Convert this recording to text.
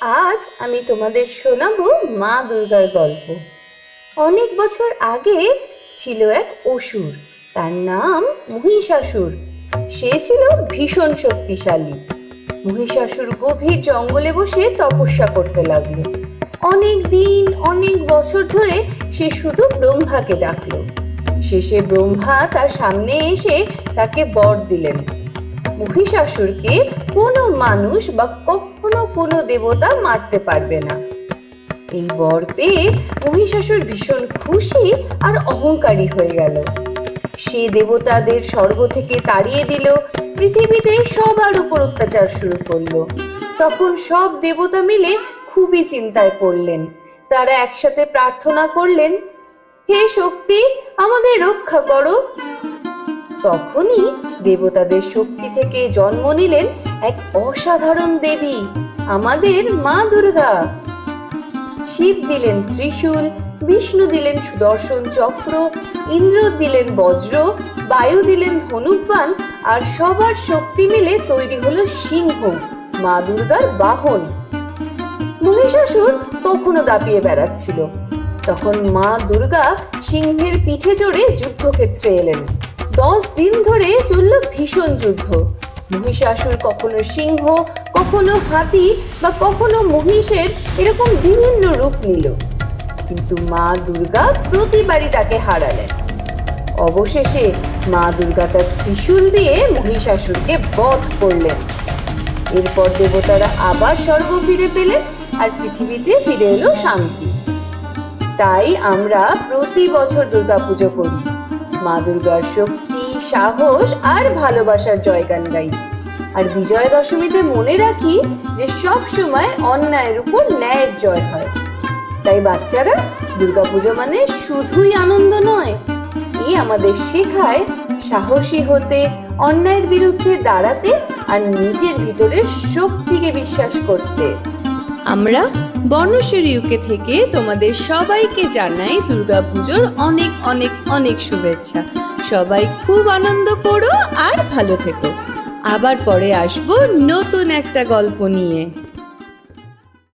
আজ আমি তোমাদের শোনাবো মা দুর্গার গল্প। অনেক বছর আগে ছিল এক অসুর, তার নাম মহিষাসুর। সে ছিল ভীষণ শক্তিশালী। মহিষাসুর গভীর জঙ্গলে বসে তপস্যা করতে লাগলো। অনেক দিন অনেক বছর ধরে সে শুধু ব্রহ্মাকে ডাকলো। শেষে ব্রহ্মা তার সামনে এসে তাকে বর দিলেন, মহিষাসুরকে কোনো মানুষ বা কখনো কোনো দেবতা মারতে পারবে না। এই বর পেয়ে মহিষাসুর ভীষণ খুশি আর অহংকারী হয়ে গেল। সে দেবতাদের স্বর্গ থেকে তাড়িয়ে দিল, পৃথিবীতে সবার উপর অত্যাচার শুরু করলো। তখন সব দেবতা মিলে খুবই চিন্তায় পড়লেন। তারা একসাথে প্রার্থনা করলেন, হে শক্তি, আমাদের রক্ষা করো। তখনই দেবতাদের শক্তি থেকে জন্ম নিলেন এক অসাধারণ দেবী, আমাদের মা দুর্গা। শিব দিলেন ত্রিশূল, বিষ্ণু দিলেন সুদর্শন চক্র, ইন্দ্র দিলেন বজ্র, বায়ু দিলেন ধনুক বাণ, আর সবার শক্তি মিলে তৈরি হলো সিংহ, মা দুর্গার বাহন। মহিষাসুর তখনও দাপিয়ে বেড়াচ্ছিল। তখন মা দুর্গা সিংহের পিঠে চড়ে যুদ্ধক্ষেত্রে এলেন। 10 দিন ধরে চলল ভীষণ যুদ্ধ। মহিষাসুর কখনো সিংহ, কখনো হাতি বা কখনো মহিষের এরকম বিভিন্ন রূপ নিল, কিন্তু মা দুর্গা প্রতিবারই তাকে হারালেন। অবশেষে মা দুর্গা তার ত্রিশূল দিয়ে মহিষাসুরকে বধ করলেন। এরপর দেবতারা আবার স্বর্গ ফিরে পেলেন আর পৃথিবীতে ফিরে এলো শান্তি। তাই আমরা প্রতি বছর দুর্গাপুজো করি, মা দুর্গার শক্তি, সাহস আর ভালোবাসার জয়গান গাই। আর বিজয়া দশমীতে মনে রাখি যে সব সময় অন্যায়ের উপর ন্যায়ের জয় হয়। তাই বাচ্চারা, দুর্গাপুজো মানে শুধুই আনন্দ নয়, এই আমাদের শেখায় সাহসী হতে, অন্যায়ের বিরুদ্ধে দাঁড়াতে আর নিজের ভিতরের শক্তিকে বিশ্বাস করতে। আমরা বর্ণেশ্বর ইউকে থেকে তোমাদের সবাইকে জানাই দুর্গাপুজোর অনেক অনেক অনেক শুভেচ্ছা। সবাই খুব আনন্দ করো আর ভালো থেকো। আবার পরে আসবো নতুন একটা গল্প নিয়ে।